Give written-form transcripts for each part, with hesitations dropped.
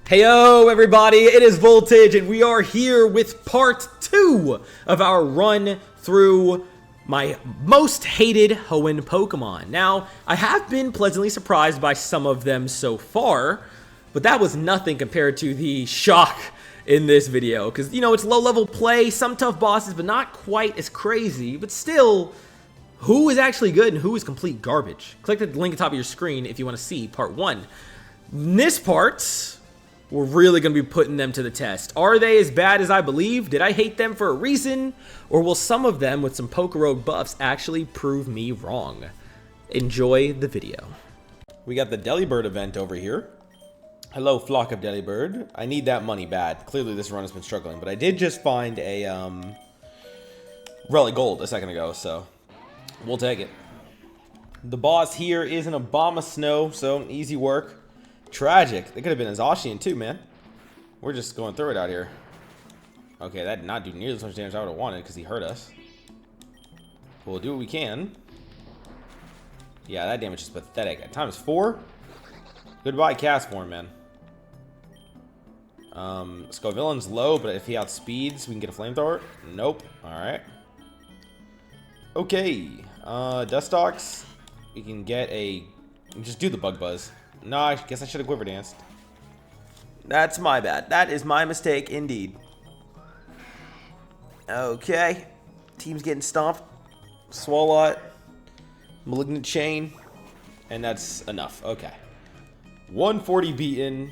Heyo everybody, it is Voltage and we are here with part 2 of our run through my most hated HOENN Pokemon. Now, I have been pleasantly surprised by some of them so far, but that was nothing compared to the shock in this video. Because, you know, it's low level play, some tough bosses, but not quite as crazy. But still, who is actually good and who is complete garbage? Click the link at the top of your screen if you want to see part 1. In this part, we're really going to be putting them to the test. Are they as bad as I believe? Did I hate them for a reason? Or will some of them with some Pokerogue buffs actually prove me wrong? Enjoy the video. We got the Delibird event over here. Hello, flock of Delibird. I need that money bad. Clearly this run has been struggling, but I did just find a Relic Gold a second ago, so we'll take it. The boss here is an Abomasnow, so easy work. Tragic. They could have been a Zacian too, man. We're just going through it out here. Okay, that did not do nearly as much damage as I would have wanted because he hurt us. But we'll do what we can. Yeah, that damage is pathetic. At times 4. Goodbye, cast form, man. Scovillain's low, but if he outspeeds, we can get a flamethrower. Nope. Alright. Okay. Dustox. We can get a... just do the Bug Buzz. No, I guess I should have Quiver Danced. That's my bad. That is my mistake, indeed. Okay. Team's getting stomped. Swalot. Malignant Chain. And that's enough. Okay. 140 beaten.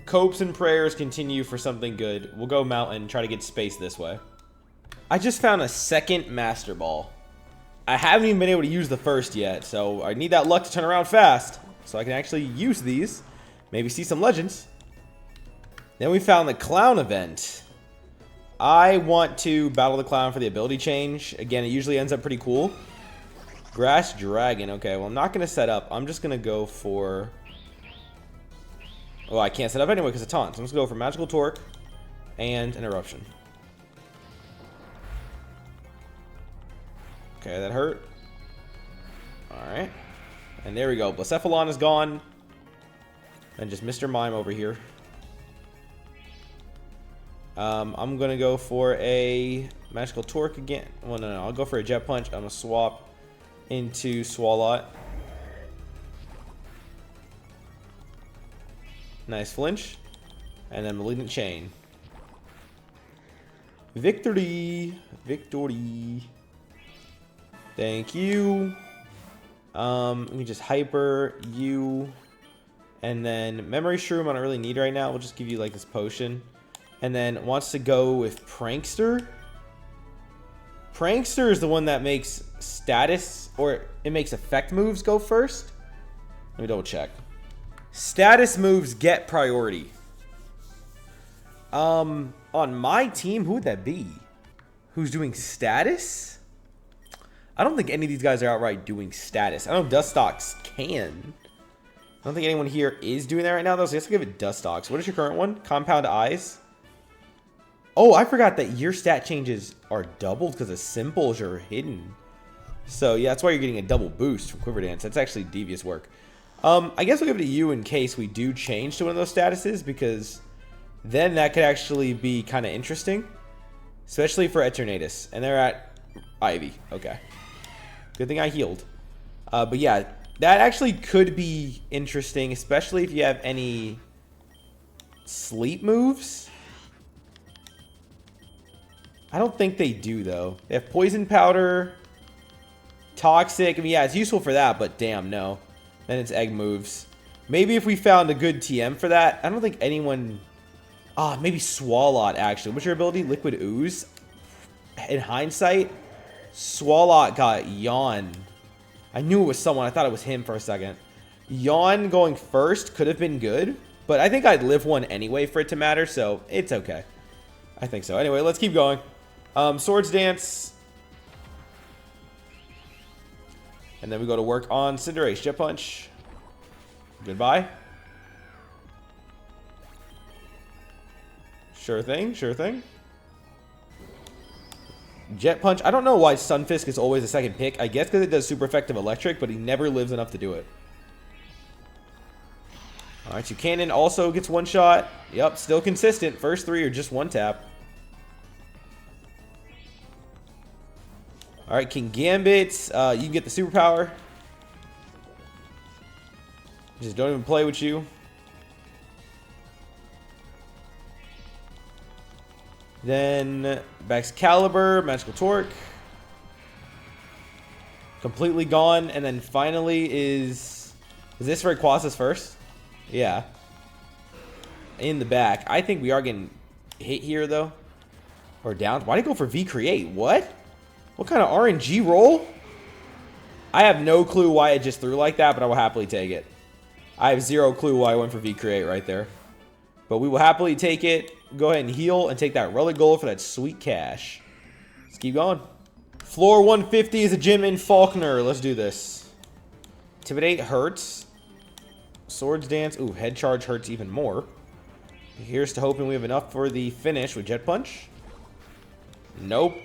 Copes and prayers continue for something good. We'll go Mountain, try to get space this way. I just found a second Master Ball. I haven't even been able to use the first yet, so I need that luck to turn around fast. So I can actually use these. Maybe see some legends. Then we found the Clown event. I want to battle the Clown for the ability change. Again, it usually ends up pretty cool. Grass Dragon. Okay, well, I'm not going to set up. I'm just going to go for... well, I can't set up anyway because of taunt. So I'm just going to go for Magical Torque and an Eruption. Okay, that hurt. Alright. And there we go. Blacephalon is gone. And just Mr. Mime over here. I'm going to go for a Magical Torque again. Well, no. I'll go for a Jet Punch. I'm going to swap into Swalot. Nice flinch. And then Malignant Chain. Victory. Victory. Thank you. Let me just hyper you, and then Memory Shroom I don't really need right now. We'll just give you like this potion, and then wants to go with Prankster. Prankster is the one that makes status, or it makes effect moves go first. Let me double check. Status moves get priority. On my team, who would that be? Who's doing status? I don't think any of these guys are outright doing status. I know Dustox can. I don't think anyone here is doing that right now, though, so I guess I'll give it Dustox. What is your current one? Compound Eyes? Oh, I forgot that your stat changes are doubled because of simples are hidden. So, yeah, that's why you're getting a double boost from Quiver Dance. That's actually devious work. I guess we'll give it to you in case we do change to one of those statuses, because then that could actually be kind of interesting. Especially for Eternatus. And they're at Ivy. Okay. Good thing I healed. But yeah, that actually could be interesting, especially if you have any sleep moves. I don't think they do, though. They have Poison Powder, Toxic. I mean, yeah, it's useful for that, but damn, no. Then it's Egg moves. Maybe if we found a good TM for that. I don't think anyone... maybe Swalot, actually. What's your ability? Liquid Ooze? In hindsight... Swalot got Yawn. I knew it was someone. I thought it was him for a second. Yawn going first could have been good, but I think I'd live one anyway for it to matter, so it's okay. I think so. Anyway, let's keep going. Swords Dance. And then we go to work on Cinderace. Jet Punch. Goodbye. Sure thing, sure thing. Jet Punch. I don't know why Sunfisk is always the second pick. I guess because it does super effective electric, but he never lives enough to do it. Alright, so Cannon also gets one shot. Yep, still consistent. First three are just one tap. Alright, King Gambit. You can get the superpower. Just don't even play with you. Then Excalibur, Magical Torque. Completely gone. And then finally is this Rayquaza's first? Yeah. In the back. I think we are getting hit here though. Or down. Why did he go for V-Create? What? What kind of RNG roll? I have no clue why it just threw like that, but I will happily take it. I have zero clue why I went for V-Create right there. But we will happily take it. Go ahead and heal and take that relic gold for that sweet cash. Let's keep going. Floor 150 is a gym in Faulkner. Let's do this. Intimidate hurts. Swords Dance. Ooh, Head Charge hurts even more. Here's to hoping we have enough for the finish with Jet Punch. Nope.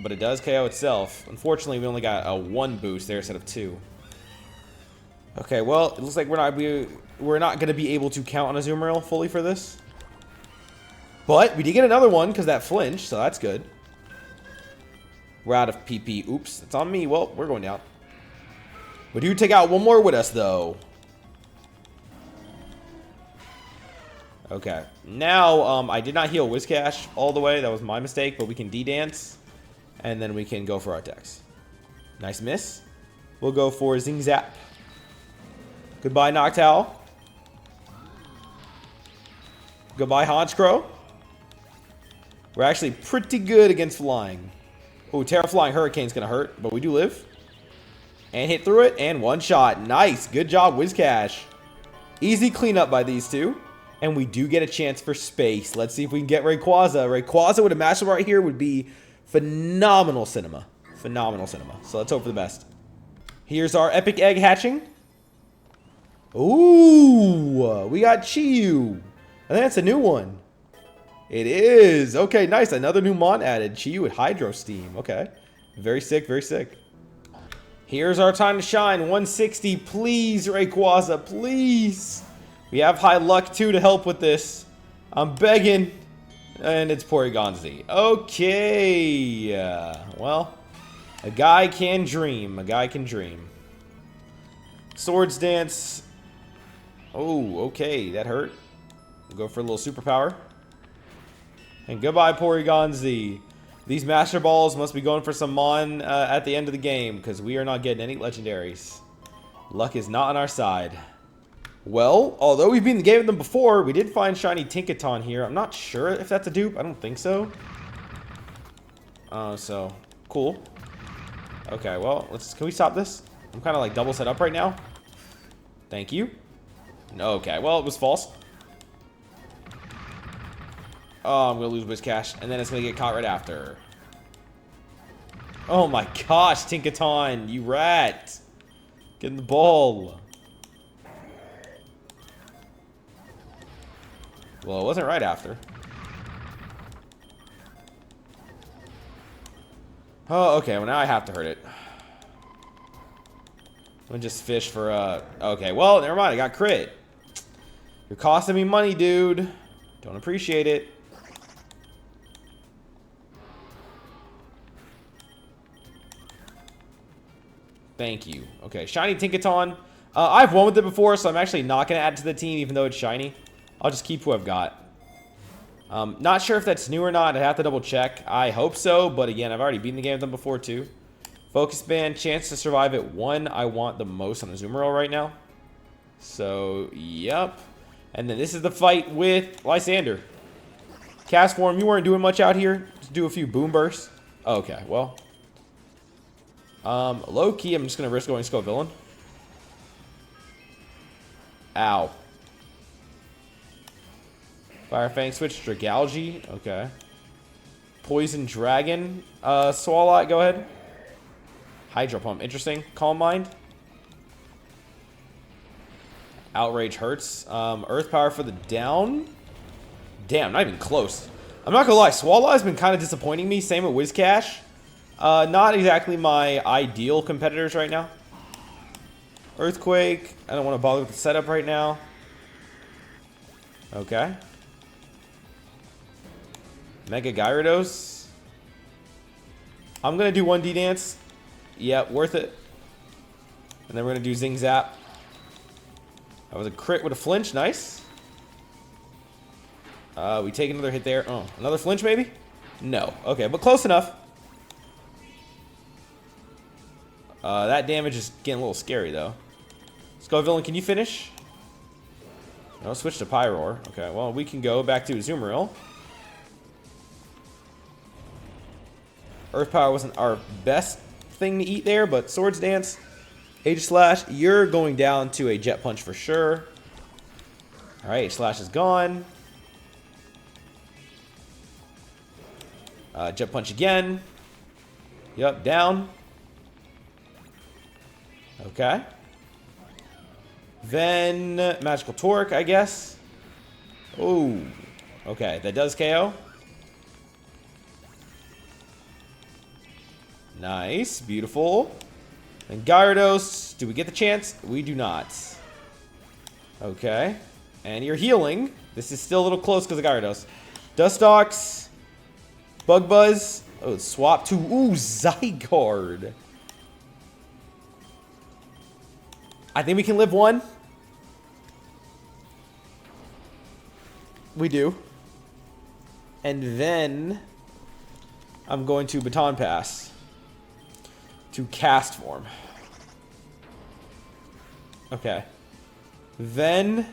But it does KO itself. Unfortunately, we only got a 1 boost there instead of 2. Okay, well, it looks like we're not going to be able to count on a Azumarill fully for this. But we did get another one because that flinch, so that's good. We're out of PP. Oops, it's on me. Well, we're going down. We do take out one more with us, though. Okay. Now, I did not heal Whiscash all the way. That was my mistake, but we can D-Dance. And then we can go for our attacks. Nice miss. We'll go for Zing Zap. Goodbye, Noctowl. Goodbye, Honchkrow. We're actually pretty good against flying. Oh, Terraflying Hurricane's going to hurt, but we do live. And hit through it, and one shot. Nice. Good job, Whiscash. Easy cleanup by these two. And we do get a chance for space. Let's see if we can get Rayquaza. Rayquaza with a Master Ball right here would be phenomenal cinema. Phenomenal cinema. So let's hope for the best. Here's our epic egg hatching. Ooh, we got Chiyu. I think that's a new one. It is. Okay, nice. Another new Mon added. Chiyu with Hydro Steam. Okay. Very sick, very sick. Here's our time to shine. 160. Please, Rayquaza. Please. We have high luck, too, to help with this. I'm begging. And it's Porygon-Z. Okay. Well, a guy can dream. A guy can dream. Swords Dance. Oh, okay. That hurt. We'll go for a little superpower. And goodbye, Porygon-Z. These Master Balls must be going for some Mon at the end of the game, because we are not getting any legendaries. Luck is not on our side. Well, although we've beaten the game with them before, we did find Shiny Tinkaton here. I'm not sure if that's a dupe. I don't think so. So, cool. Okay, well, can we stop this? I'm kind of like double set up right now. Thank you. Okay, well, it was false. Oh, I'm going to lose Whiscash, and then it's going to get caught right after. Oh my gosh, Tinkaton, you rat. Get in the ball. Well, it wasn't right after. Oh, okay, well now I have to hurt it. I'm going to just fish for, okay, well, never mind, I got crit. You're costing me money, dude. Don't appreciate it. Thank you. Okay, Shiny Tinkaton. I've won with it before, so I'm actually not going to add it to the team, even though it's shiny. I'll just keep who I've got. Not sure if that's new or not. I'd have to double check. I hope so, but again, I've already beaten the game with them before, too. Focus Band, chance to survive at 1. I want the most on the Azumarill right now. So, yep. And then this is the fight with Lysander. Cast Form, you weren't doing much out here. Just do a few Boom Bursts. Okay, well. Low key, I'm just going to risk going Skull Villain. Ow. Fire Fang switch, Dragalge. Okay. Poison Dragon. Swalot, go ahead. Hydro Pump, interesting. Calm Mind. Outrage hurts. Earth Power for the down. Damn, not even close. I'm not gonna lie, Swalot has been kind of disappointing me. Same with Whiscash. Not exactly my ideal competitors right now. Earthquake. I don't want to bother with the setup right now. Okay. Mega Gyarados. I'm going to do 1D Dance. Yeah, worth it. And then we're going to do Zing Zap. That was a crit with a flinch. Nice. We take another hit there. Oh, another flinch maybe? No. Okay, but close enough. That damage is getting a little scary, though. Let's go, Villain. Can you finish? No, switch to Pyroar. Okay, well, we can go back to Azumarill. Earth Power wasn't our best thing to eat there, but Swords Dance, H-Slash, you're going down to a Jet Punch for sure. Alright, H-Slash is gone. Jet Punch again. Yup, down. Okay. Then Magical Torque, I guess. Oh, okay, that does KO. Nice, beautiful. And Gyarados, do we get the chance? We do not. Okay. And you're healing. This is still a little close because of Gyarados. Dustox. Bug Buzz. Oh, swap to... Ooh, Zygarde. I think we can live one. We do. And then... I'm going to Baton Pass. To Cast Form. Okay. Then...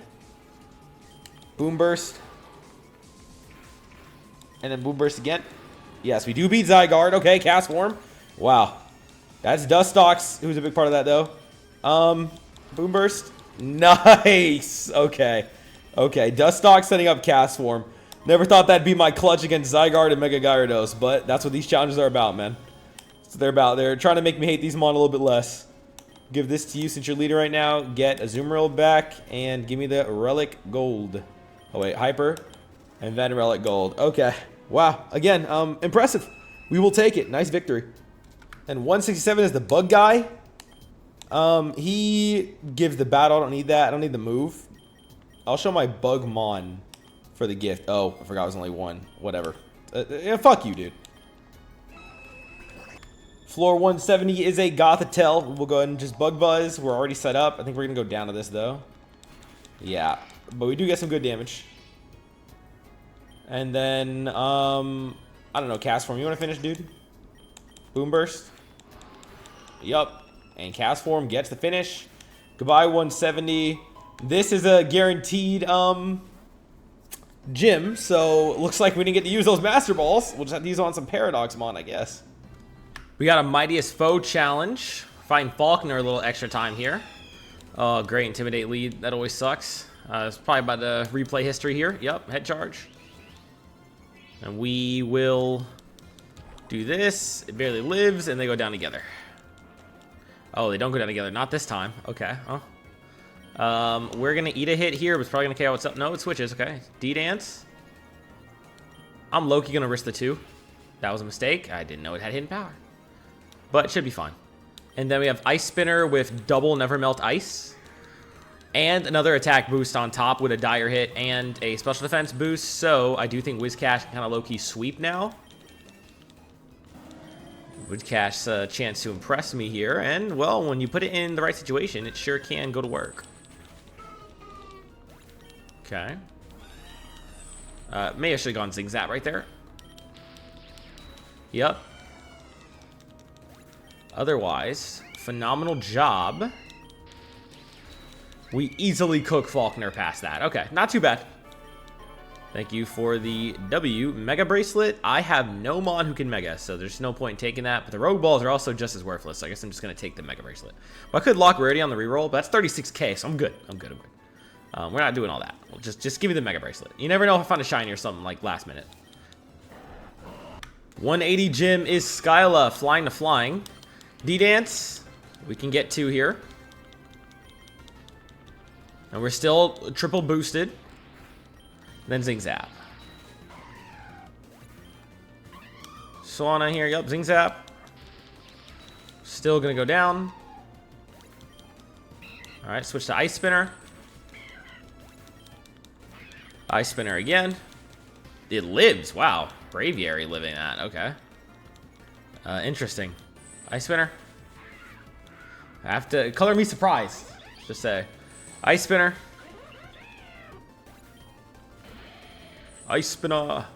Boom Burst. And then Boom Burst again. Yes, we do beat Zygarde. Okay, Cast Form. Wow. That's Dustox, who's a big part of that, though. Boom Burst. Nice. Okay. Okay, Dustox setting up Cast Form. Never thought that'd be my clutch against Zygarde and Mega Gyarados, but that's what these challenges are about, man. That's what they're about. They're trying to make me hate these mon a little bit less. Give this to you since you're leader right now. Get Azumarill back and give me the Relic Gold. Oh, wait, Hyper. And then Relic Gold. Okay. Wow. Again, impressive. We will take it. Nice victory. And 167 is the bug guy. He gives the battle. I don't need that. I don't need the move. I'll show my bug mon for the gift. Oh, I forgot it was only one. Whatever. Yeah, fuck you, dude. Floor 170 is a Gothitelle. We'll go ahead and just Bug Buzz. We're already set up. I think we're going to go down to this, though. Yeah. But we do get some good damage. And then, I don't know, Cast Form. You want to finish, dude? Boom Burst. Yup. And Cast Form gets the finish. Goodbye, 170. This is a guaranteed, gym. So, looks like we didn't get to use those Master Balls. We'll just have to use on some Paradox Mon, I guess. We got a Mightiest Foe challenge. Fighting Falkner a little extra time here. Oh, great Intimidate lead. That always sucks. It's probably about the replay history here. Yep, head charge. And we will do this. It barely lives, and they go down together. Oh, they don't go down together. Not this time. Okay. Oh. We're going to eat a hit here, but it's probably going to KO what's up. No, it switches. Okay. D-Dance. I'm low-key going to risk the 2. That was a mistake. I didn't know it had hidden power. But it should be fine. And then we have Ice Spinner with double Never Melt Ice. And another attack boost on top with a dire hit and a special defense boost. So I do think Whiscash can kind of low-key sweep now. Whiscash's a chance to impress me here. And, well, when you put it in the right situation, it sure can go to work. Okay. May have should have gone Zing Zap right there. Yep. Otherwise, phenomenal job. We easily cook Falkner past that. Okay, not too bad. Thank you for the W. Mega Bracelet. I have no Mon who can Mega, so there's no point in taking that. But the Rogue Balls are also just as worthless, so I guess I'm just going to take the Mega Bracelet. Well, I could lock Rarity on the reroll, but that's 36k, so I'm good. I'm good. We're not doing all that. We'll just give me the Mega Bracelet. You never know if I find a shiny or something like last minute. 180 gym is Skyla, flying to flying. D-Dance, we can get 2 here. And we're still triple boosted. Then Zing Zap. Swanna here, yep, Zing Zap. Still gonna go down. Alright, switch to Ice Spinner. Ice Spinner again. It lives. Wow. Braviary living that. Okay. Interesting. Ice Spinner. I have to color me surprised. Just say. Ice Spinner. Ice Spinner.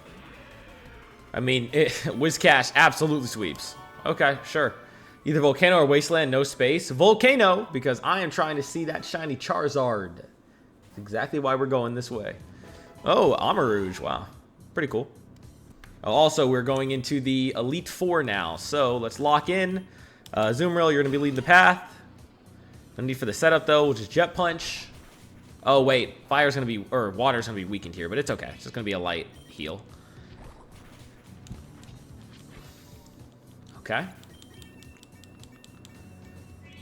I mean, Whiscash absolutely sweeps. Okay, sure. Either Volcano or Wasteland, no space. Volcano, because I am trying to see that shiny Charizard. That's exactly why we're going this way. Oh, Amarouge. Wow. Pretty cool. Oh, also, we're going into the Elite Four now. So, let's lock in. Zoomrill, you're going to be leading the path. No need for the setup, though. We'll just Jet Punch. Oh, wait. Fire's going to be... Or water's going to be weakened here, but it's okay. It's just going to be a light heal. Okay.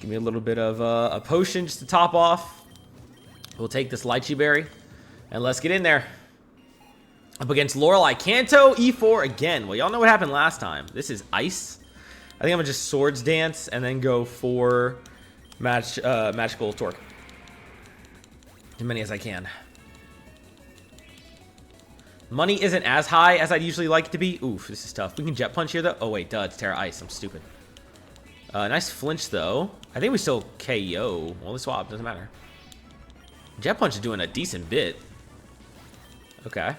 Give me a little bit of a potion just to top off. We'll take this Lychee Berry. And let's get in there. Up against Lorelei. Kanto, E4 again. Well, y'all know what happened last time. This is Ice. I think I'm going to just Swords Dance and then go for Magical Torque. As many as I can. Money isn't as high as I'd usually like it to be. Oof, this is tough. We can Jet Punch here, though. Oh, wait, duh, it's Terra Ice. I'm stupid. Nice flinch, though. I think we still KO. Well, the swap doesn't matter. Jet Punch is doing a decent bit. Okay.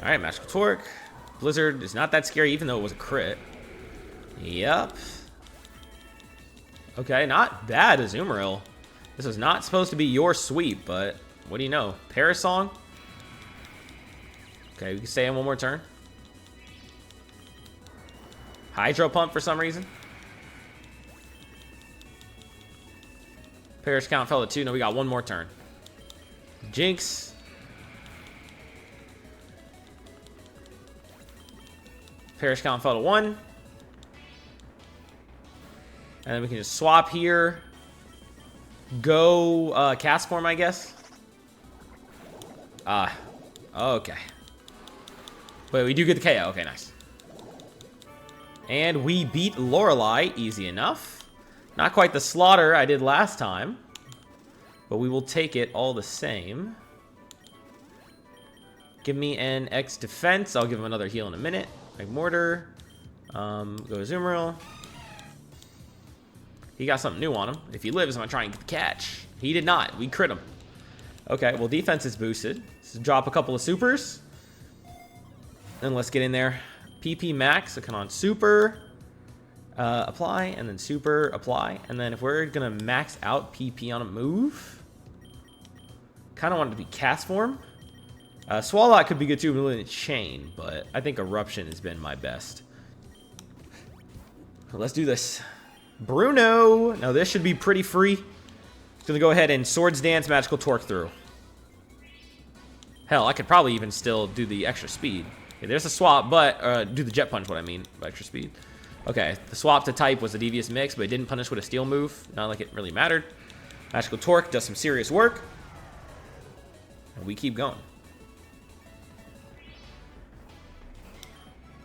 Alright, Magical Torque. Blizzard is not that scary, even though it was a crit. Yep. Okay, not bad, Azumarill. This was not supposed to be your sweep, but what do you know? Parasong? Okay, we can stay in one more turn. Hydro Pump for some reason. Perish count fell to 2. No, we got one more turn. Jinx. Perish count fell to 1. And then we can just swap here. Go Cast Form, I guess. Okay. But we do get the KO. Okay, nice. And we beat Lorelei. Easy enough. Not quite the slaughter I did last time. But we will take it all the same. Give me an X defense. I'll give him another heal in a minute. Like Mortar. Go Azumarill. He got something new on him. If he lives, I'm going to try and get the catch. He did not. We crit him. Okay, well, defense is boosted. So drop a couple of supers. And let's get in there. PP max. So come on, super. Apply. And then super. Apply. And then if we're going to max out PP on a move. Kind of want it to be Cast Form. Swallow could be good too, really in a chain. But I think Eruption has been my best. So let's do this. Bruno. Now this should be pretty free. It's gonna go ahead and Swords Dance, Magical Torque through. Hell, I could probably even still do the extra speed. Okay, there's a swap, but do the Jet Punch. What I mean by extra speed. Okay, the swap to type was a devious mix, but it didn't punish with a steel move. Not like it really mattered. Magical Torque does some serious work, and we keep going.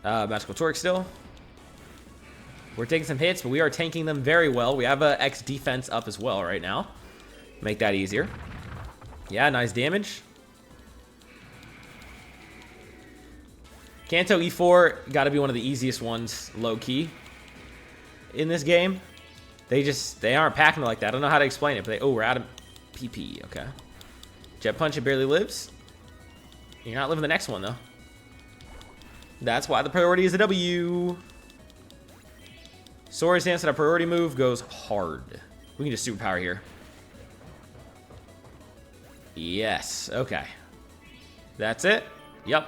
Magical Torque still. We're taking some hits, but we are tanking them very well. We have a X defense up as well right now. Make that easier. Yeah, nice damage. Kanto E4 got to be one of the easiest ones, low-key, in this game. They aren't packing it like that. I don't know how to explain it, but we're out of PP. Okay. Jet Punch, it barely lives. You're not living the next one, though. That's why the priority is a W. Swords Dance at a priority move goes hard. We can just superpower here. Yes. Okay. That's it. Yep.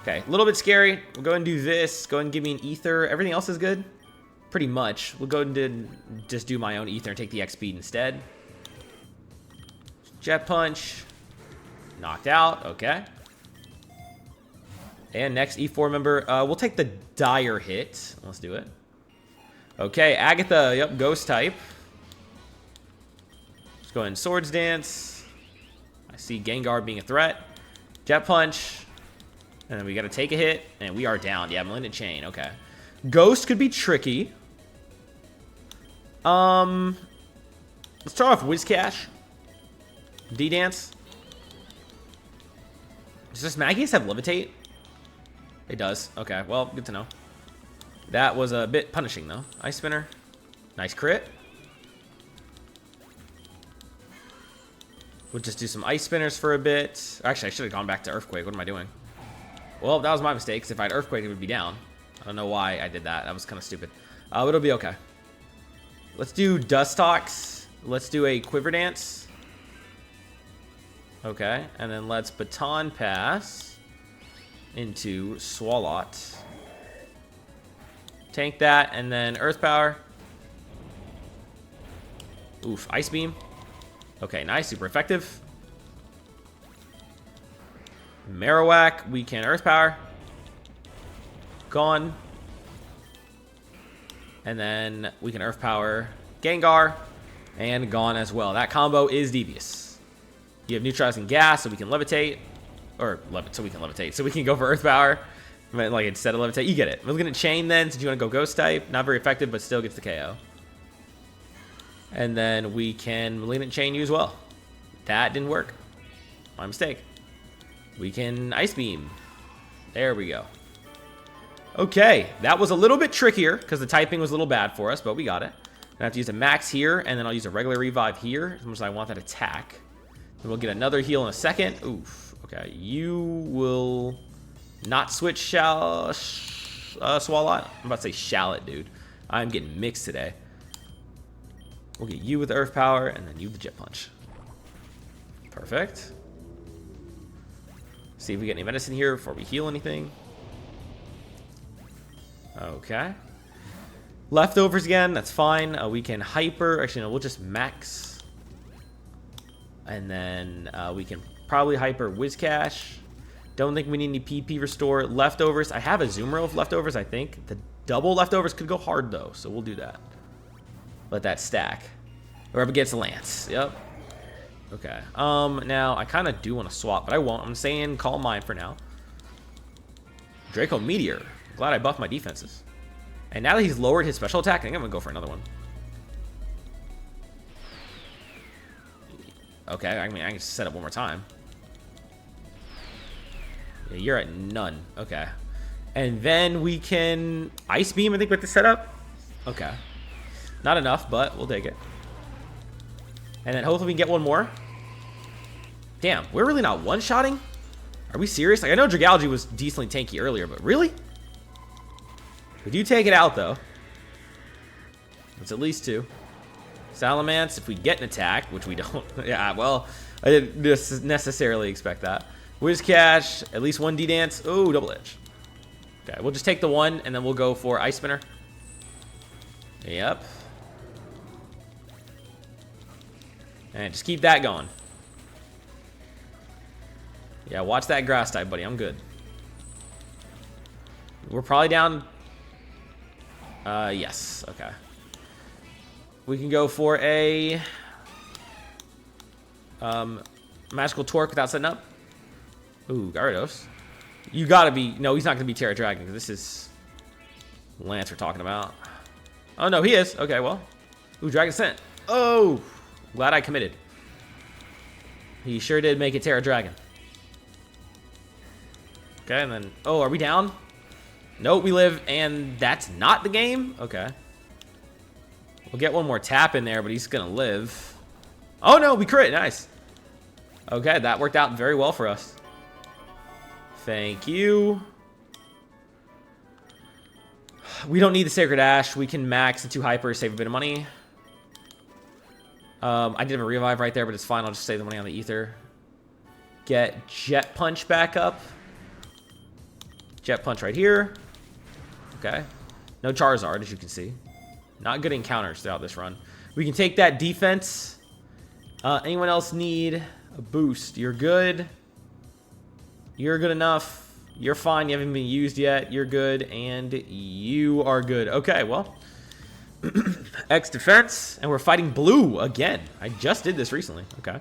Okay. A little bit scary. We'll go ahead and do this. Go ahead and give me an Ether. Everything else is good. Pretty much. We'll go ahead and just do my own Ether and take the X speed instead. Jet Punch. Knocked out. Okay. And next E4 member. We'll take the Dire hit. Let's do it. Okay, Agatha, yep, Ghost type. Let's go ahead and Swords Dance. I see Gengar being a threat. Jet Punch. And then we got to take a hit, and we are down. Yeah, Melinda Chain, okay. Ghost could be tricky. Let's start off Whiscash. D-Dance. Does this Magius have Levitate? It does. Okay, well, good to know. That was a bit punishing, though. Ice Spinner. Nice crit. We'll just do some Ice Spinners for a bit. Actually, I should have gone back to Earthquake. What am I doing? Well, that was my mistake, 'cause if I had Earthquake, it would be down. I don't know why I did that. That was kind of stupid. But it'll be okay. Let's do Dustox. Let's do a Quiver Dance. Okay, and then let's Baton Pass into Swalot. Tank that, and then Earth Power. Oof, Ice Beam. Okay, nice, super effective. Marowak, we can Earth Power. Gone. And then we can Earth Power Gengar, and gone as well. That combo is devious. You have neutralizing gas, so we can levitate. Or, so we can levitate. So we can go for Earth Power. Like, instead of levitate. You get it. We're looking at Chain then, since you want to go Ghost type. Not very effective, but still gets the KO. And then we can Malignant Chain you as well. That didn't work. My mistake. We can Ice Beam. There we go. Okay, that was a little bit trickier because the typing was a little bad for us, but we got it. I have to use a Max here, and then I'll use a regular Revive here, as much as I want that attack. Then we'll get another heal in a second. Oof. Okay, you will not switch Swalot. I'm about to say Shallot, dude. I'm getting mixed today. We'll get you with Earth Power, and then you with the Jet Punch. Perfect. See if we get any medicine here before we heal anything. Okay. Leftovers again, that's fine. We can Hyper. Actually, no, we'll just Max. And then we can probably Hyper Whiscash. Don't think we need any PP Restore. Leftovers. I have a Zoomer of leftovers, I think. The double leftovers could go hard, though, so we'll do that. Let that stack. We're up against Lance. Yep. Okay. Now, I kind of do want to swap, but I won't. I'm saying Calm Mind for now. Draco Meteor. Glad I buffed my defenses. And now that he's lowered his special attack, I think I'm going to go for another one. Okay, I mean, I can set up one more time. Yeah, you're at none. Okay. And then we can Ice Beam, I think, with the setup. Okay. Not enough, but we'll take it. And then hopefully we can get one more. Damn, we're really not one-shotting? Are we serious? Like, I know Dragalge was decently tanky earlier, but really? We do take it out, though. It's at least 2. Salamence, if we get an attack, which we don't. Yeah, well, I didn't necessarily expect that. Whiscash, at least 1 D-Dance. Oh, Double Edge. Okay, we'll just take the 1, and then we'll go for Ice Spinner. Yep. And just keep that going. Yeah, watch that grass type, buddy. I'm good. We're probably down. Yes. Okay. We can go for a Magical Torque without setting up. Ooh, Gyarados. You gotta be. No, he's not gonna be Terra Dragon because this is Lance we're talking about. Oh no, he is. Okay, well. Ooh, Dragon Scent. Oh, glad I committed. He sure did make it Terra Dragon. Okay, and then oh, are we down? Nope, we live, and that's not the game. Okay. We'll get one more tap in there, but he's gonna live. Oh no, we crit. Nice. Okay, that worked out very well for us. Thank you. We don't need the Sacred Ash. We can max the 2 hypers, save a bit of money. I did have a revive right there, but it's fine. I'll just save the money on the ether. Get Jet Punch back up. Jet Punch right here. Okay. No Charizard, as you can see. Not good encounters throughout this run. We can take that defense. Anyone else need a boost? You're good. You're good enough. You're fine. You haven't been used yet. You're good. And you are good. Okay, well. X defense. And we're fighting blue again. I just did this recently. Okay.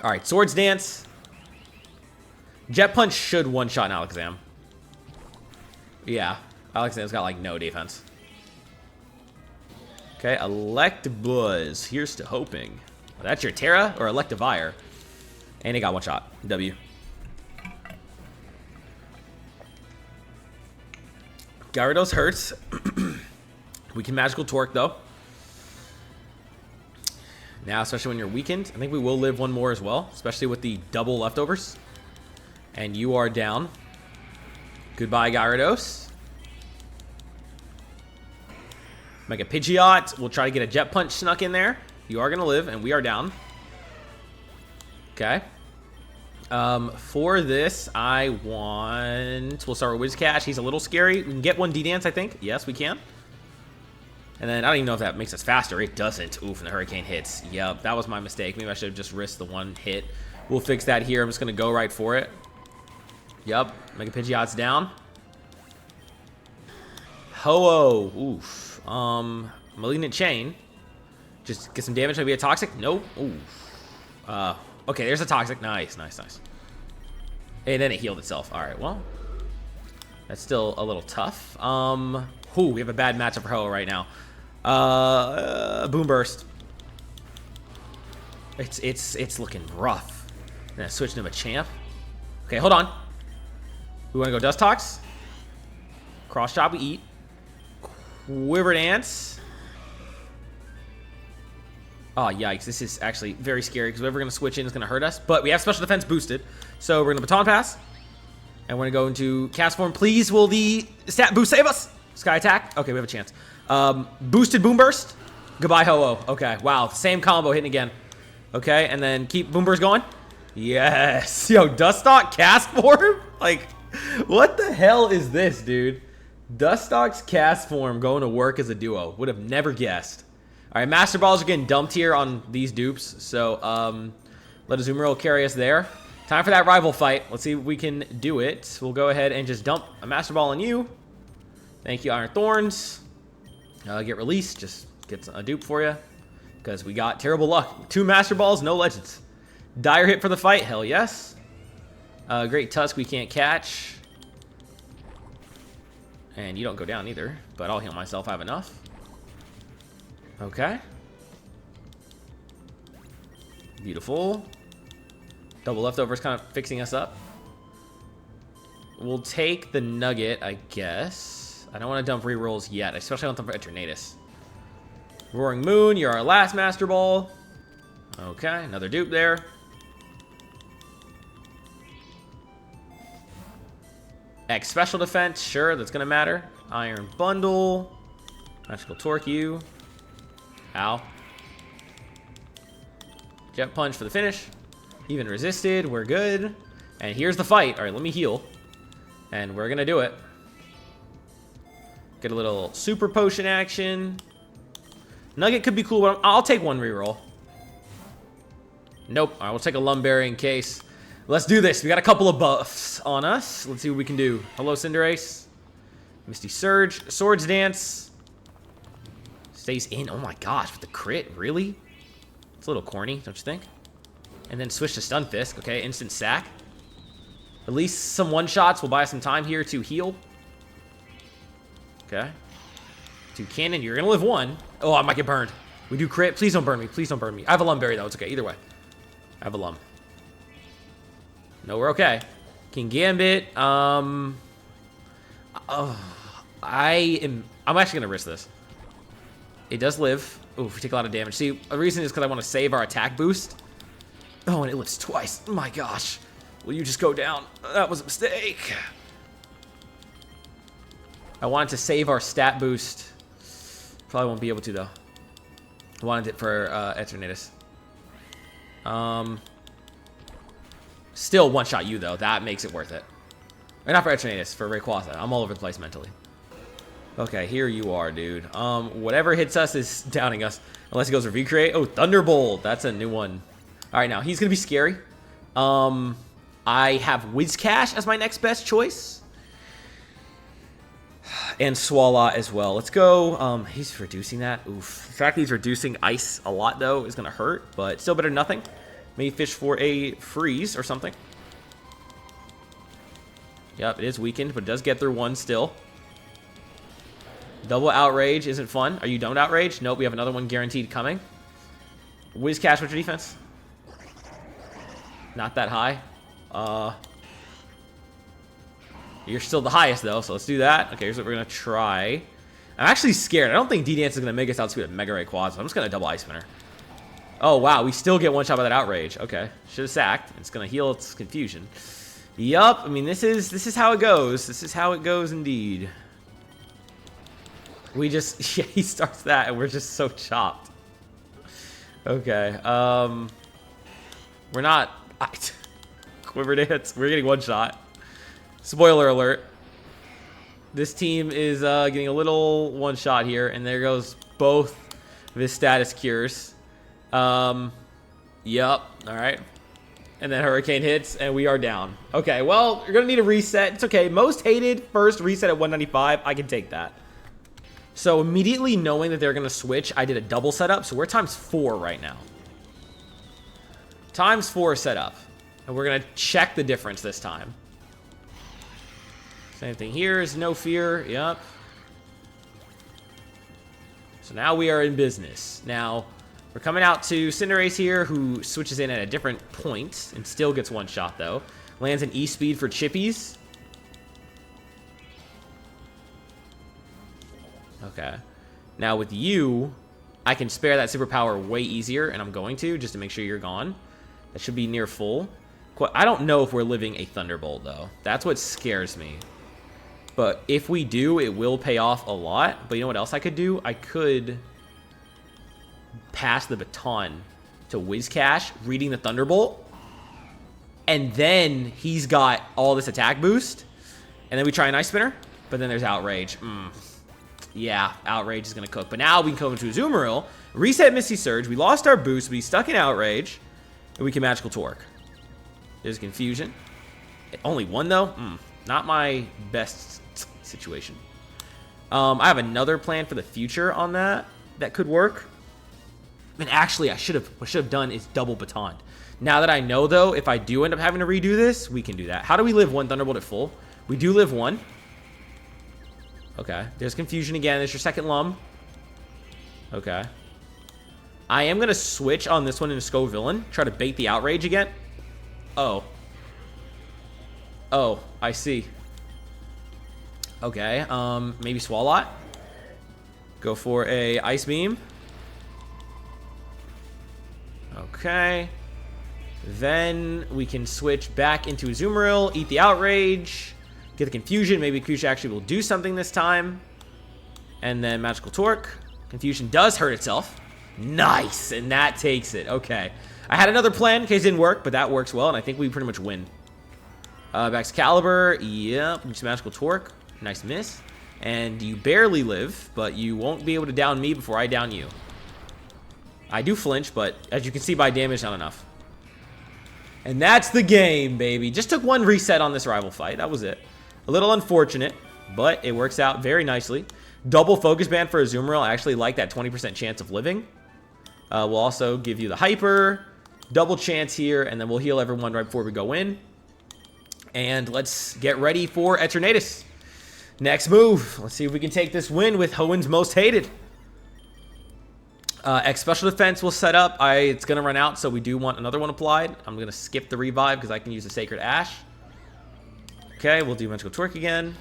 All right, Swords Dance. Jet Punch should one-shot Alakazam. Yeah, Alakazam's got, like, no defense. Okay, Electabuzz. Here's to hoping. That's your Terra or Electivire. And it got one shot. W. Gyarados hurts. We can Magical Torque, though. Now, especially when you're weakened, I think we will live one more as well, especially with the double leftovers. And you are down. Goodbye, Gyarados. Make a Pidgeot. We'll try to get a Jet Punch snuck in there. You are going to live, and we are down. Okay. For this, I want... We'll start with Whiscash. He's a little scary. We can get one D-Dance, I think. Yes, we can. And then, I don't even know if that makes us faster. It doesn't. Oof, and the Hurricane hits. Yep, that was my mistake. Maybe I should have just risked the one hit. We'll fix that here. I'm just going to go right for it. Yep, Mega Pidgeot's down. Ho-Oh. Oof. Malignant Chain. Just get some damage. Maybe a Toxic? Nope. Oof. Okay, there's a Toxic. Nice, nice, nice. And then it healed itself. All right, well. That's still a little tough. We have a bad matchup for Ho-Oh right now. Boom Burst. It's looking rough. And I switched to a Champ. Okay, hold on. We want to go Dustox. Cross Chop, we eat. Quiver Dance. Oh, yikes. This is actually very scary because whoever we're going to switch in is going to hurt us. But we have Special Defense boosted. So we're going to Baton Pass. And we're going to go into Cast Form. Please, will the stat boost save us? Sky Attack. Okay, we have a chance. Boosted Boom Burst. Goodbye, Ho-Oh. Okay, wow. Same combo hitting again. Okay, and then keep Boom Burst going. Yes. Yo, Dustox Cast Form? Like, what the hell is this, dude? Dustox Cast Form going to work as a duo. Would have never guessed. All right, Master Balls are getting dumped here on these dupes. So, let Azumarill carry us there. Time for that rival fight. Let's see if we can do it. We'll go ahead and just dump a Master Ball on you. Thank you, Iron Thorns. Get released. Just get a dupe for you. Because we got terrible luck. 2 Master Balls, no Legends. Dire hit for the fight. Hell yes. Great Tusk we can't catch. And you don't go down either. But I'll heal myself. I have enough. Okay. Beautiful. Double leftovers kind of fixing us up. We'll take the Nugget, I guess. I don't want to dump rerolls yet. I especially don't dump for Eternatus. Roaring Moon, you're our last Master Ball. Okay, another dupe there. X Special Defense, sure, that's going to matter. Iron Bundle. Magical Torque you. Ow. Jet Punch for the finish. Even resisted, we're good. And here's the fight. All right, let me heal. And we're going to do it. Get a little Super Potion action. Nugget could be cool, but I'll take one reroll. Nope. All right, we'll take a Lumberry in case. Let's do this. We got a couple of buffs on us. Let's see what we can do. Hello, Cinderace. Misty Surge. Swords Dance. Stays in. Oh my gosh, with the crit, really? It's a little corny, don't you think? And then switch to Stunfisk. Okay, instant sack. At least some one-shots will buy us some time here to heal. Okay. To Cannon, you're going to live 1. Oh, I might get burned. We do crit. Please don't burn me. Please don't burn me. I have a Lumberry, though. It's okay. Either way. I have a Lum. No, we're okay. King Gambit. I'm actually going to risk this. It does live. Oh, if we take a lot of damage. See, the reason is because I want to save our attack boost. Oh, and it lives twice. Oh my gosh. Will you just go down? That was a mistake. I wanted to save our stat boost. Probably won't be able to, though. I wanted it for Eternatus. Still one-shot you, though. That makes it worth it. Or not for Eternatus, for Rayquaza. I'm all over the place mentally. Okay, here you are, dude. Whatever hits us is downing us. Unless he goes for V-Create. Oh, Thunderbolt. That's a new one. All right, now, he's going to be scary. I have Whiscash as my next best choice. And Swallow as well. Let's go. He's reducing that. Oof. The fact that he's reducing ice a lot, though, is going to hurt. But still better than nothing. Maybe fish for a freeze or something. Yep, it is weakened, but it does get through 1 still. Double Outrage isn't fun. Are you done with Outrage? Nope, we have another one guaranteed coming. Whiz Cash, what's your defense? Not that high. You're still the highest, though, so let's do that. Okay, here's what we're going to try. I'm actually scared. I don't think D-Dance is going to make us outspeed a Mega Ray Quad, so I'm just going to double Ice Spinner. Oh, wow, we still get one shot by that Outrage. Okay, should have sacked. It's going to heal its confusion. Yup, I mean, this is how it goes. This is how it goes, indeed. We just, yeah, he starts that, and we're just so chopped. Okay, we're not, Quiver Dance, we're getting one shot. Spoiler alert. This team is getting a little one shot here, and there goes both of his status cures. Yup, alright. And then Hurricane hits, and we are down. Okay, well, you're going to need a reset. It's okay. Most hated first reset at 195. I can take that. So immediately knowing that they're going to switch, I did a double setup. So we're times 4 right now. Times 4 setup. And we're going to check the difference this time. Same thing here is no fear. Yep. So now we are in business. Now, we're coming out to Cinderace here, who switches in at a different point and still gets one shot, though. Lands an E-Speed for Chippies. Okay. Now with you, I can spare that superpower way easier, and I'm going to, just to make sure you're gone. That should be near full. I don't know if we're living a Thunderbolt, though. That's what scares me. But if we do, it will pay off a lot. But you know what else I could do? I could pass the baton to Whiscash, reading the Thunderbolt. And then he's got all this attack boost. And then we try an Ice Spinner. But then there's Outrage. Yeah, Outrage is going to cook. But now we can come into a Azumarill, reset Misty Surge. We lost our boost. We stuck in Outrage. And we can Magical Torque. There's Confusion. Only one, though? Not my best situation. I have another plan for the future on that. That could work. And actually, what I should have done is double baton. Now that I know, though, if I do end up having to redo this, we can do that. How do we live one Thunderbolt at full? We do live one. Okay. There's Confusion again. There's your second Lum. Okay. I am going to switch on this one into Scovillain. Try to bait the Outrage again. Oh. Oh, I see. Okay. Maybe Swalot. Go for a Ice Beam. Okay. Then we can switch back into Azumarill, eat the Outrage, get the Confusion. Maybe Kusha actually will do something this time. And then Magical Torque. Confusion does hurt itself. Nice! And that takes it. Okay. I had another plan in case it didn't work, but that works well, and I think we pretty much win. Excalibur. Yep. Just Magical Torque. Nice miss. And you barely live, but you won't be able to down me before I down you. I do flinch, but as you can see by damage, not enough. And that's the game, baby. Just took one reset on this rival fight. That was it. A little unfortunate, but it works out very nicely. Double Focus Band for Azumarill. I actually like that 20% chance of living. We'll also give you the Hyper. Double chance here, and then we'll heal everyone right before we go in. And let's get ready for Eternatus. Next move. Let's see if we can take this win with HOENN's Most Hated. X Special Defense will set up. It's going to run out, so we do want another one applied. I'm going to skip the Revive because I can use the Sacred Ash. Okay, we'll do Magical Torque again.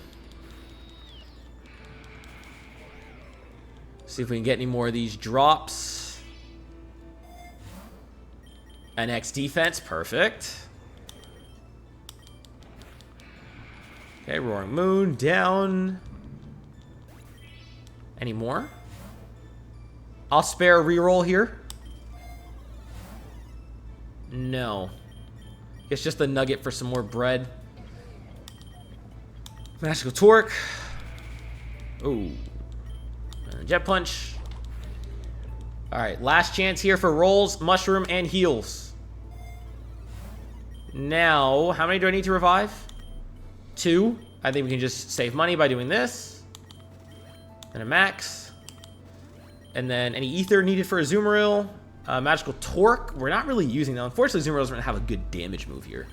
See if we can get any more of these drops. An X Defense. Perfect. Okay, Roaring Moon. Down. Any more? I'll spare a reroll here. No. It's just a nugget for some more bread. Magical Torque. Ooh. Jet Punch. Alright, last chance here for rolls, mushroom, and heals. Now, how many do I need to revive? 2. I think we can just save money by doing this. And a max. And then any ether needed for Azumarill. Magical Torque. We're not really using that. Unfortunately, Azumarill doesn't have a good damage move here.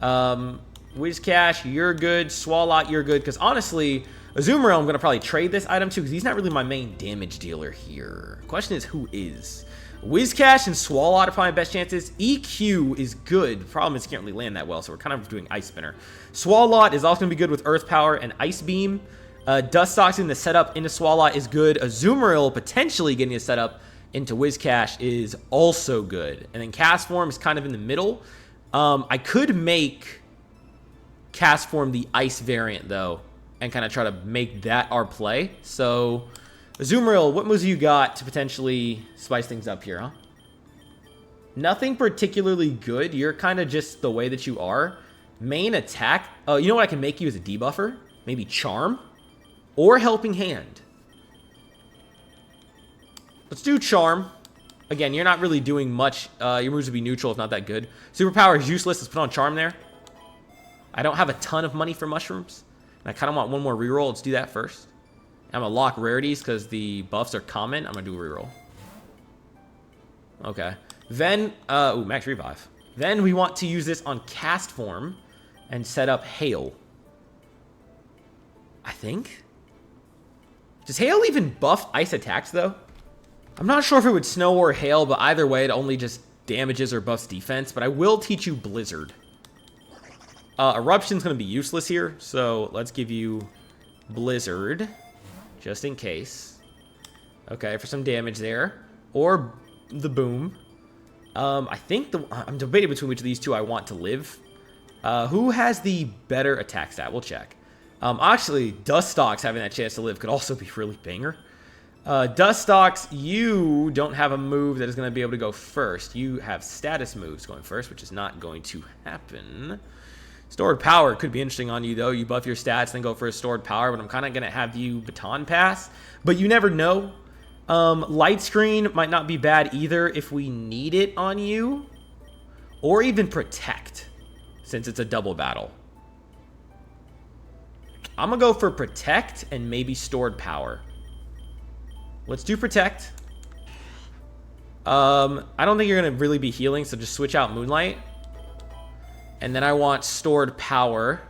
Whiscash, you're good. Swalot, you're good. Because honestly, Azumarill, I'm going to probably trade this item to because he's not really my main damage dealer here. Question is, who is? Whiscash and Swalot are probably my best chances. EQ is good. The problem is you can't really land that well, so we're kind of doing Ice Spinner. Swalot is also going to be good with Earth Power and Ice Beam. Dustox in the setup into Swalot is good. Azumarill potentially getting a setup into Whiscash is also good. And then Cast Form is kind of in the middle. I could make Cast Form the Ice variant, though, and kind of try to make that our play. So, Azumarill, what moves you got to potentially spice things up here, huh? Nothing particularly good. You're kind of just the way that you are. Main attack. You know what I can make you as a debuffer? Maybe Charm or Helping Hand. Let's do Charm. Again, you're not really doing much. Your moves would be neutral if not that good. Superpower is useless. Let's put on Charm there. I don't have a ton of money for mushrooms. And I kind of want one more reroll. Let's do that first. I'm going to lock rarities because the buffs are common. I'm going to do a reroll. Okay. Then, ooh, max revive. Then we want to use this on Cast Form and set up Hail. I think. Does Hail even buff ice attacks, though? I'm not sure if it would Snow or Hail, but either way, it only just damages or buffs defense. But I will teach you Blizzard. Eruption's going to be useless here, so let's give you Blizzard, just in case. Okay, for some damage there. Or the Boom. I think I'm debating between which of these two I want to live. Who has the better attack stat? We'll check. Actually, Dustox having that chance to live could also be really banger. Dustox, you don't have a move that is going to be able to go first. You have status moves going first, which is not going to happen. Stored Power could be interesting on you, though. You buff your stats, then go for a Stored Power, but I'm kind of going to have you Baton Pass. But you never know. Light Screen might not be bad either if we need it on you. Or even Protect, since it's a double battle. I'm going to go for Protect and maybe Stored Power. Let's do Protect. I don't think you're going to really be healing, so just switch out Moonlight. And then I want Stored Power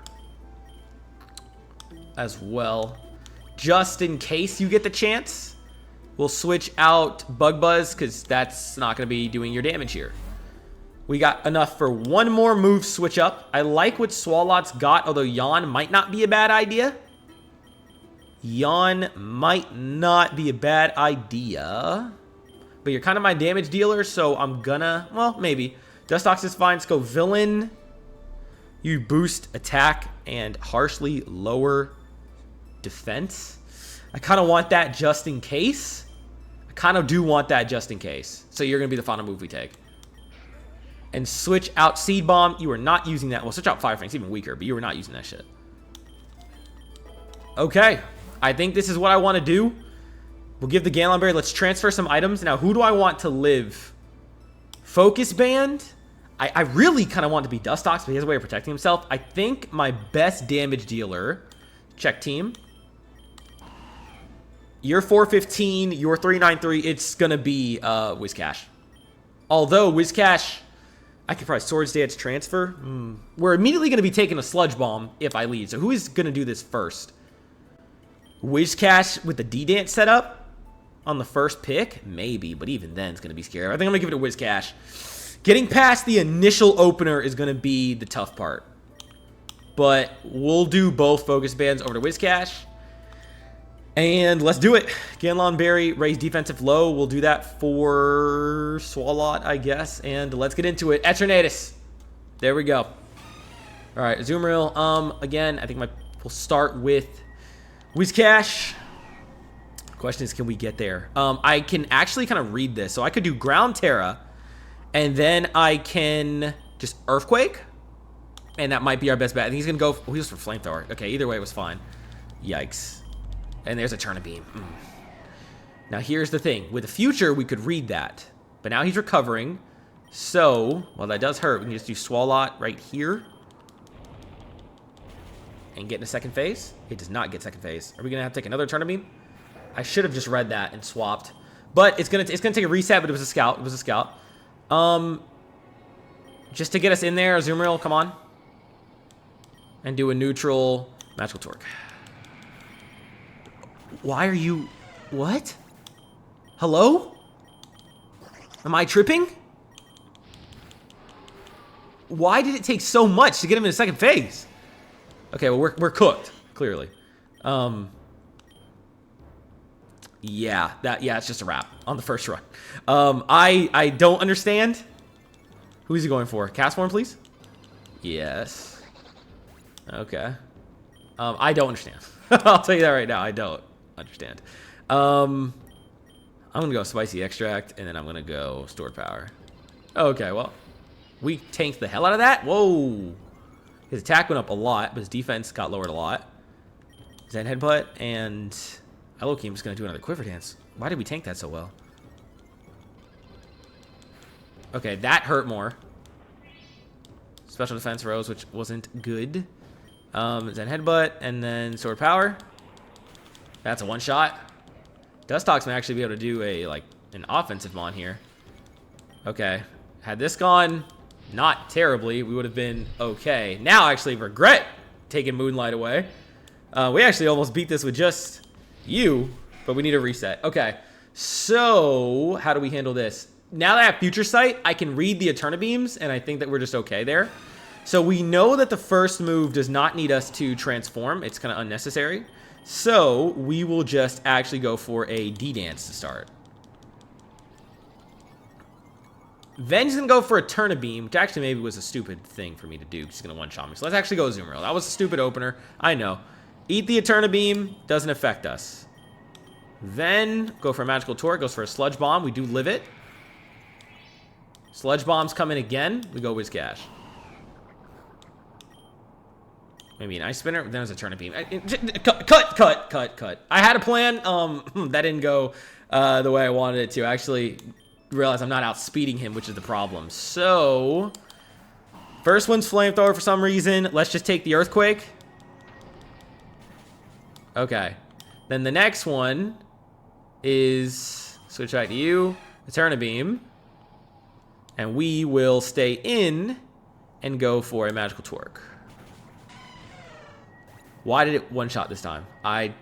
as well. Just in case you get the chance, we'll switch out Bug Buzz because that's not going to be doing your damage here. We got enough for one more move switch up. I like what Swalot's got, although Yawn might not be a bad idea. Yawn might not be a bad idea. But you're kind of my damage dealer, so I'm gonna... Well, maybe. Dustox is fine. Let's go Villain. You boost attack and harshly lower defense. I kind of want that just in case. I kind of do want that just in case. So you're going to be the final move we take. And switch out Seed Bomb. You are not using that. Well, switch out Fire Fang. It's even weaker, but you are not using that shit. Okay. I think this is what I want to do. We'll give the Gamelon Berry. Let's transfer some items. Now, who do I want to live? Focus Band? I really kind of want to be Dustox, but he has a way of protecting himself. I think my best damage dealer... Check team. You're 415. You're 393. It's going to be Whiscash. Although, Whiscash... I could probably Swords Dance transfer. We're immediately going to be taking a Sludge Bomb if I lead. So who is going to do this first? Whiscash with the D-Dance setup on the first pick? Maybe, but even then it's going to be scary. I think I'm going to give it to Whiscash. Getting past the initial opener is going to be the tough part. But we'll do both Focus Bands over to Whiscash. And let's do it. Gamelon Berry, raise defensive low. We'll do that for Swalot, I guess. And let's get into it. Eternatus. There we go. All right, Azumarill. Again, I think we'll start with Whiscash. Question is, can we get there? I can actually kind of read this. So I could do Ground Terra. And then I can just Earthquake. And that might be our best bet. I think he's going to go... Oh, he was for Flamethrower. Okay, either way, it was fine. Yikes. And there's a Turnibeam. Now, here's the thing. With the future, we could read that. But now he's recovering. So, well, that does hurt. We can just do Swalot right here. And get in a second phase. It does not get second phase. Are we going to have to take another Turnibeam? I should have just read that and swapped. But it's gonna take a reset, but it was a scout. It was a scout. Just to get us in there, Azumarill, come on. And do a neutral Magical Torque. Why are you... What? Hello? Am I tripping? Why did it take so much to get him in the second phase? Okay, well, we're cooked, clearly. Yeah, it's just a wrap on the first run. I don't understand. Who is he going for? Cast form, please? Yes. Okay. I don't understand. I'll tell you that right now. I don't understand. I'm gonna go spicy extract, and then I'm gonna go stored power. Okay, well, we tanked the hell out of that. Whoa. His attack went up a lot, but his defense got lowered a lot. Zen headbutt, and I low-key am just gonna do another quiver dance. Why did we tank that so well? Okay, that hurt more. Special defense rose, which wasn't good. Zen headbutt, and then sword power. That's a one-shot. Dustox may actually be able to do an offensive mon here. Okay, had this gone not terribly, we would have been okay. Now I actually regret taking Moonlight away. We actually almost beat this with just you, but we need a reset. Okay, so how do we handle this? Now that I have Future Sight, I can read the Eterna Beams, and I think that we're just okay there. So we know that the first move does not need us to transform. It's kind of unnecessary. So we will just actually go for a D-Dance to start. Ven's going to go for a Eterna Beam, which actually maybe was a stupid thing for me to do. He's going to one-shot me. So let's actually go Azumarill. That was a stupid opener. I know. Eat the Eterna Beam. Doesn't affect us. Then go for a Magical Torque. Goes for a Sludge Bomb. We do live it. Sludge Bombs come in again. We go Whiscash. Maybe an Ice Spinner. Then there's a Eterna Beam. Cut. I had a plan. That didn't go the way I wanted it to. I actually realized I'm not outspeeding him, which is the problem. So, first one's Flamethrower for some reason. Let's just take the Earthquake. Okay. Then the next one is, switch back to you, Eterna Beam. And we will stay in and go for a Magical Torque. Why did it one-shot this time? Am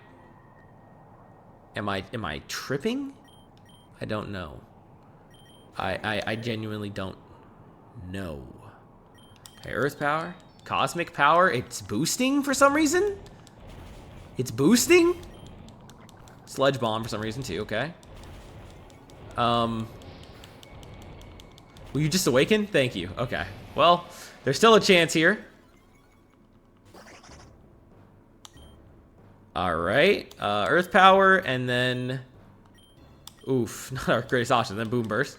I tripping? I don't know. I genuinely don't know. Okay, Earth Power. Cosmic Power. It's boosting for some reason? It's boosting? Sludge Bomb for some reason too, okay. Will you just awaken? Thank you. Okay. Well, there's still a chance here. Alright. Earth Power, and then... Oof. Not our greatest option. Then Boom Burst.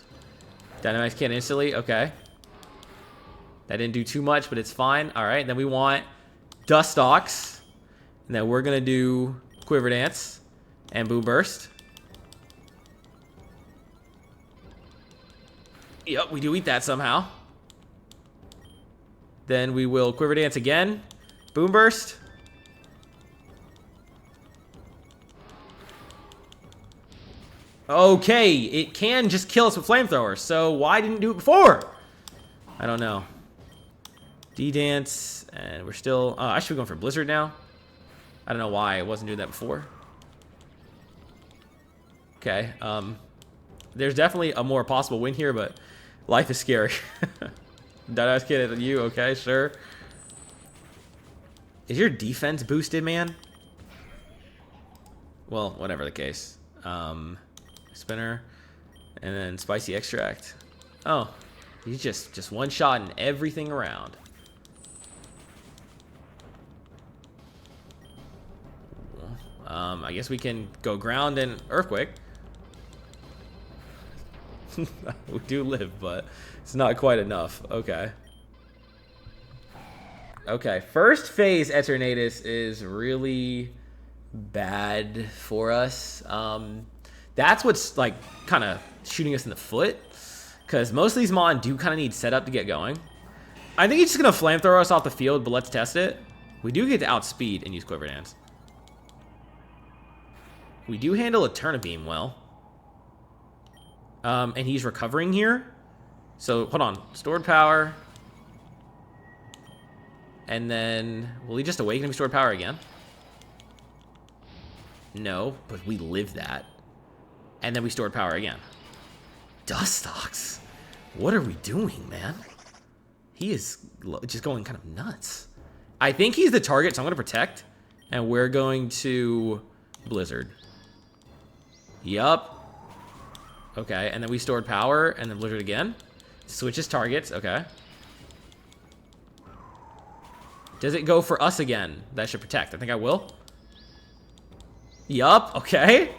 Dynamax can't instantly. Okay. That didn't do too much, but it's fine. Alright. Then we want Dustox. And then we're going to do Quiver Dance and Boom Burst. Yep, we do eat that somehow. Then we will Quiver Dance again. Boom Burst. Okay, it can just kill us with Flamethrower, so why didn't it do it before? I don't know. D-Dance, and we're still... I should be going for Blizzard now. I don't know why I wasn't doing that before. Okay, there's definitely a more possible win here, but life is scary. Dynamax can't hit you, okay, sure. Is your defense boosted, man? Well, whatever the case. Spinner, and then Spicy Extract. Oh, he's just one shot and everything around. I guess we can go ground and Earthquake. We do live, but it's not quite enough. Okay. Okay, first phase Eternatus is really bad for us. That's what's like kind of shooting us in the foot, because most of these mon do kind of need setup to get going. I think he's just gonna Flamethrower us off the field, but let's test it. We do get to outspeed and use Quiver Dance. We do handle Eterna Beam well. And he's recovering here. So hold on, stored power. And then will he just awaken him stored power again? No, but we live that. And then we stored power again. Dustox. What are we doing, man? He is just going kind of nuts. I think he's the target, so I'm going to protect. And we're going to Blizzard. Yup. Okay, and then we stored power, and then Blizzard again. Switches targets, okay. Does it go for us again? That should protect. I think I will. Yup, okay.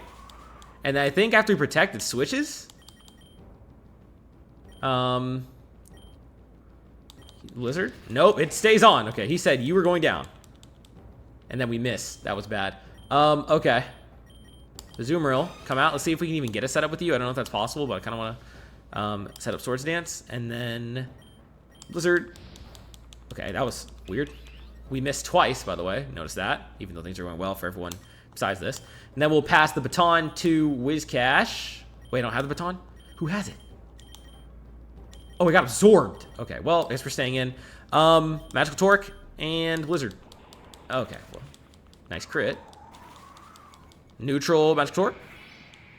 And then I think after we protect, it switches. Blizzard? Nope, it stays on. Okay, he said you were going down. And then we missed. That was bad. Okay. The Zoomeril, come out. Let's see if we can even get a setup with you. I don't know if that's possible, but I kind of want to set up Swords Dance. And then Blizzard. Okay, that was weird. We missed twice, by the way. Notice that, even though things are going well for everyone besides this. And then we'll pass the baton to Wizcash. Wait, I don't have the baton? Who has it? Oh, we got absorbed. Okay, well, I guess we're staying in. Magical Torque and Blizzard. Okay, well, nice crit. Neutral Magical Torque.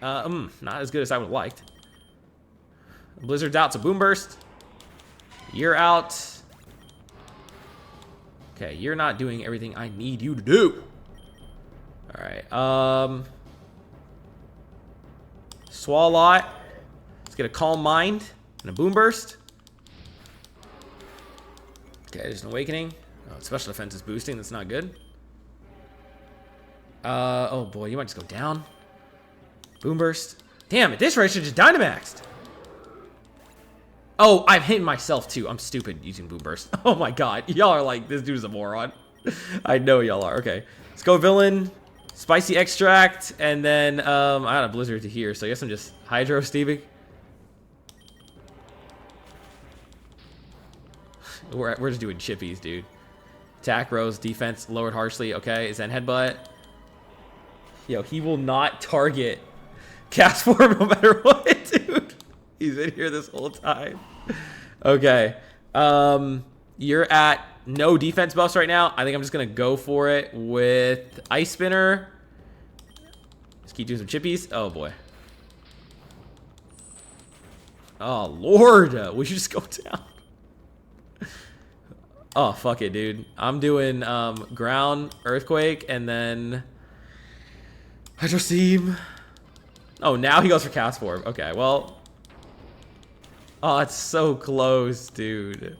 Not as good as I would have liked. Blizzard's out, so Boom Burst. You're out. Okay, you're not doing everything I need you to do. All right. Swalot. Let's get a Calm Mind and a Boom Burst. Okay, there's an Awakening. Oh, special defense is boosting. That's not good. Oh boy, you might just go down. Boom Burst. Damn it, this race should just Dynamaxed. Oh, I'm hitting myself too. I'm stupid using Boom Burst. Oh my god, y'all are like, this dude is a moron. I know y'all are. Okay, let's go Villain, Spicy Extract, and then I had a Blizzard to here, so I guess I'm just Hydro Steaming. We're just doing chippies, dude. Attack, Rose, defense, lowered harshly. Okay, Zen Headbutt. Yo, he will not target Cast Form no matter what, dude. He's in here this whole time. Okay. You're at no defense buffs right now. I think I'm just going to go for it with Ice Spinner. Just keep doing some chippies. Oh, boy. Oh, Lord. We should just go down. Oh, fuck it, dude. I'm doing Ground, Earthquake, and then Hydro Steam. Oh, now he goes for Cast Form. Okay, well. Oh, it's so close, dude.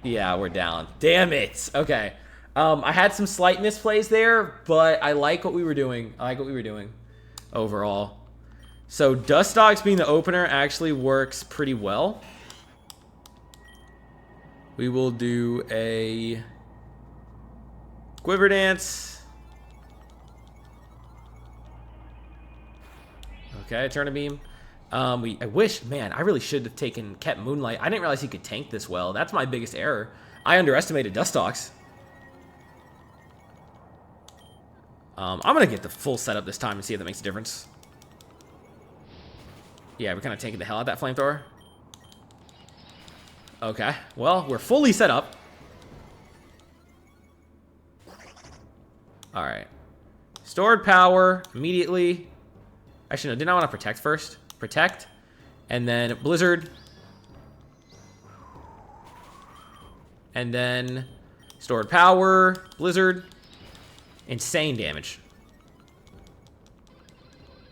Yeah, we're down. Damn it. Okay. I had some slight misplays there, but I like what we were doing. I like what we were doing overall. So Dustox being the opener actually works pretty well. We will do a Quiver Dance. Okay, Turn a Beam. I wish, man, I really should have kept Moonlight. I didn't realize he could tank this well. That's my biggest error. I underestimated Dustox. I'm going to get the full setup this time and see if that makes a difference. Yeah, we're kind of tanking the hell out of that Flamethrower. Okay, well, we're fully set up. All right. Stored power immediately. Actually, no, didn't I want to protect first? Protect. And then Blizzard. And then stored power, Blizzard. Insane damage.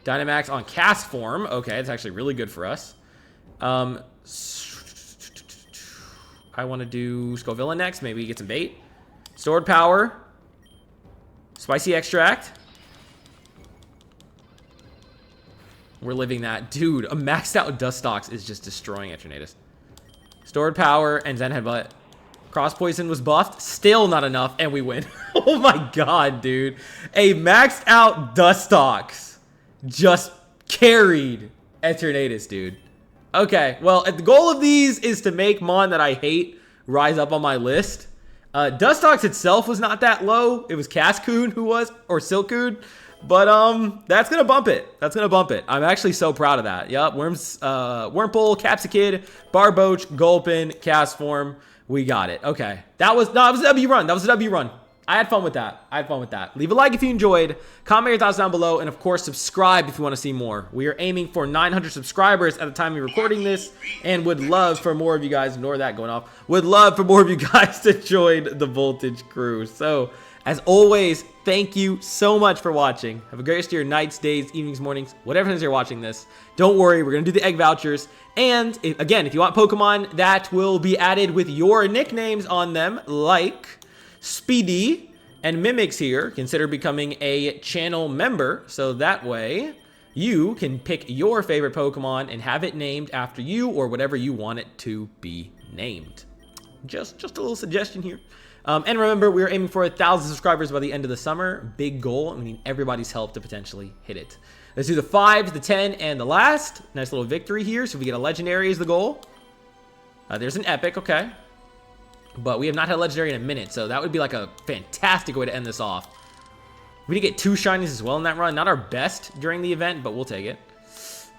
Dynamax on Cast Form. Okay, that's actually really good for us. I want to do Scovilla next. Maybe get some bait. Stored power. Spicy Extract. We're living that. Dude, a maxed out Dustox is just destroying Eternatus. Stored power and Zen Headbutt. Cross Poison was buffed. Still not enough, and we win. Oh my god, dude. A maxed out Dustox just carried Eternatus, dude. Okay, well, the goal of these is to make Mon that I hate rise up on my list. Dustox itself was not that low. It was Cascoon who was, or Silcoon. But that's gonna bump it. That's gonna bump it. I'm actually so proud of that. Yup, Wurmple, Capsicid, Barboach, Gulpin, Cast Form. We got it. Okay. That was a W run. That was a W run. I had fun with that. Leave a like if you enjoyed. Comment your thoughts down below. And, of course, subscribe if you want to see more. We are aiming for 900 subscribers at the time of recording this. And would love for more of you guys, ignore that going off, would love for more of you guys to join the Voltage crew. So, as always, thank you so much for watching. Have a great rest of your nights, days, evenings, mornings, whatever it is you're watching this. Don't worry, we're going to do the egg vouchers. And, again, if you want Pokemon that will be added with your nicknames on them, like Speedy and Mimics here, consider becoming a channel member. So that way, you can pick your favorite Pokemon and have it named after you or whatever you want it to be named. Just a little suggestion here. And remember, we are aiming for 1,000 subscribers by the end of the summer. Big goal. We need everybody's help to potentially hit it. Let's do the 5, the 10, and the last. Nice little victory here. So we get a legendary is the goal. There's an epic. Okay. But we have not had a legendary in a minute. So that would be like a fantastic way to end this off. We did get 2 shinies as well in that run. Not our best during the event, but we'll take it.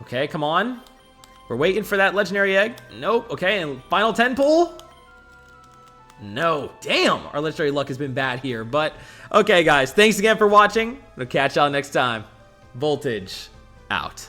Okay, come on. We're waiting for that legendary egg. Nope. Okay, and final 10 pull. No, damn, our legendary luck has been bad here, but okay, guys, thanks again for watching. We'll catch y'all next time. Voltage out.